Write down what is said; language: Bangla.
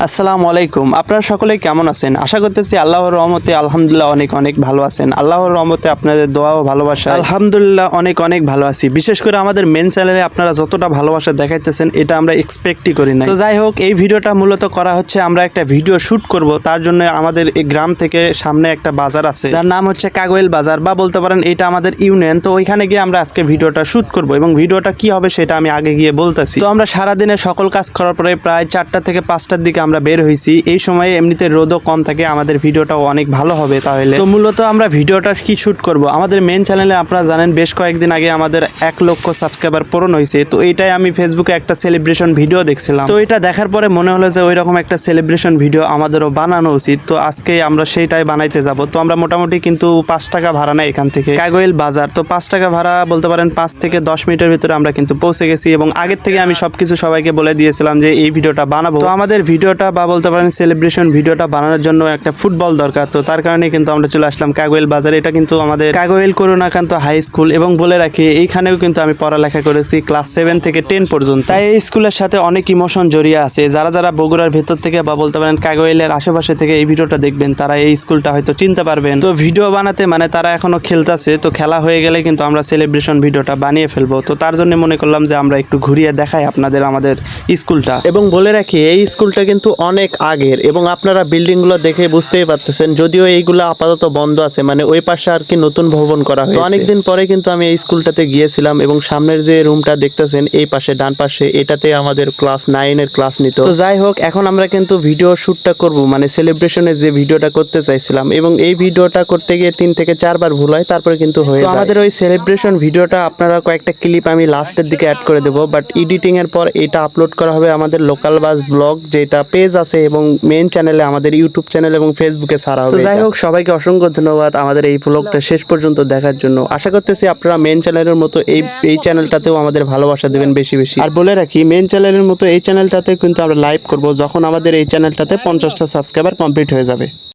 আসসালামু আলাইকুম। আপনারা সকলে কেমন আছেন? আশা করতেছি আল্লাহর রহমতে আলহামদুলিল্লাহ অনেক অনেক ভালো আছেন। আল্লাহর রহমতে আপনাদের দোয়া ও ভালোবাসা আলহামদুলিল্লাহ অনেক অনেক ভালো আছি। বিশেষ করে আমাদের মেন চ্যানেলে আপনারা যতটা ভালোবাসা দেখাইতেছেন এটা আমরা এক্সপেক্টই করি না। তো যাই হোক, এই ভিডিওটা মূলত করা হচ্ছে আমরা একটা ভিডিও শুট করব। তার জন্য আমাদের এই গ্রাম থেকে সামনে একটা বাজার আছে যার নাম হচ্ছে কাগোয়েল বাজার, বা বলতে পারেন এটা আমাদের ইউনিয়ন। তো ওইখানে গিয়ে আমরা আজকে ভিডিওটা শুট করব এবং ভিডিওটা কি হবে সেটা আমি আগে গিয়ে বলতেছি। তো আমরা সারাদিনে সকল কাজ করার পরে প্রায় 4টা থেকে 5টার দিকে আমরা বের হয়েছি। এই সময়ে এমনিতে রোদও কম থাকে, আমাদের ভিডিওটাও অনেক ভালো হবে। তাহলে তো মূলত আমরা ভিডিওটা কি শুট করব, আমাদের মেন চ্যানেলে আপনারা জানেন বেশ কয়েকদিন আগে আমাদের 1 লক্ষ সাবস্ক্রাইবার পূরণ হয়েছে। তো এইটাই আমি ফেসবুকে একটা সেলিব্রেশন ভিডিও দেখছিলাম। তো এটা দেখার পরে মনে হলো যে ওইরকম একটা সেলিব্রেশন ভিডিও আমাদেরও বানানো উচিত। তো আজকে আমরা সেইটাই বানাইতে যাব। তো আমরা মোটামুটি কিন্তু 5 টাকা ভাড়া নেই এখান থেকে কাগোয়েল বাজার। তো 5 টাকা ভাড়া বলতে পারেন 5 থেকে 10 মিনিটের ভিতরে আমরা কিন্তু পৌঁছে গেছি এবং আগের থেকে আমি সবকিছু সবাইকে বলে দিয়েছিলাম যে এই ভিডিওটা বানাবো। তো আমাদের ভিডিওটা বা বলতে পারেন সেলিব্রেশন ভিডিওটা বানানোর জন্য একটা ফুটবল দরকার। তো তার কারণে কিন্তু আমরা চলে আসলাম কাগোয়েল বাজারে। এটা কিন্তু আমাদের কাগোয়েল করুণাকান্ত হাই স্কুল, এবং বলে রাখি এইখানেও কিন্তু আমি পড়ালেখা করেছি ক্লাস 7 থেকে 10 পর্যন্ত। তাই এই স্কুলের সাথে অনেক ইমোশন জড়িয়ে আছে। যারা যারা বগুড়ার ভেতর থেকে বা বলতে পারেন কাগোয়েলের আশেপাশে থেকে এই ভিডিওটা দেখবেন তারা এই স্কুলটা হয়তো চিনতে পারবেন। তো ভিডিও বানাতে মানে তারা এখনো খেলতেছে, তো খেলা হয়ে গেলে কিন্তু আমরা সেলিব্রেশন ভিডিওটা বানিয়ে ফেলবো। তো তার জন্য মনে করলাম যে আমরা একটু ঘুরিয়ে দেখাই আপনাদের আমাদের স্কুলটা। এবং বলে রাখি এই স্কুলটা কিন্তু অনেক আগের, এবং আপনারা বিল্ডিংগুলো দেখে বুঝতেই পারতেছেন, যদিও এইগুলো আপাতত বন্ধ আছে, মানে ওই পাশে আর কি নতুন ভবন করা হয়েছে। তো অনেকদিন পরে কিন্তু আমি এই স্কুলটাতে গিয়েছিলাম এবং সামনের যে রুমটা দেখতেছেন এই পাশে ডান পাশে, এটাতে আমাদের ক্লাস 9 এর ক্লাস নিত। তো যাই হোক, এখন আমরা কিন্তু ভিডিও শুটটা করব, মানে সেলিব্রেশনের যে ভিডিওটা করতে চাইছিলাম, এবং এই ভিডিওটা করতে গিয়ে 3 থেকে 4 বার ভুল হয়, তারপরে কিন্তু হয়ে যায়। আমাদের ওই সেলিব্রেশন ভিডিওটা আপনারা কয়েকটা ক্লিপ আমি লাস্টের দিকে অ্যাড করে দেবো, বাট এডিটিং এর পর এটা আপলোড করা হবে আমাদের লোকাল বাস ব্লগ যেটা পেজ আছে এবং মেন চ্যানেলে আমাদের ইউটিউব চ্যানেল এবং ফেসবুকে ছাড়া হবে। তো যাই হোক, সবাইকে অসংখ্য ধন্যবাদ আমাদের এই ব্লগটা শেষ পর্যন্ত দেখার জন্য। আশা করতেছি আপনারা মেন চ্যানেলের মতো এই চ্যানেলটাতেও আমাদের ভালোবাসা দেবেন বেশি বেশি। আর বলে রাখি, মেন চ্যানেলের মতো এই চ্যানেলটাতে কিন্তু আমরা লাইভ করব যখন আমাদের এই চ্যানেলটাতে 50টা সাবস্ক্রাইবার কমপ্লিট হয়ে যাবে।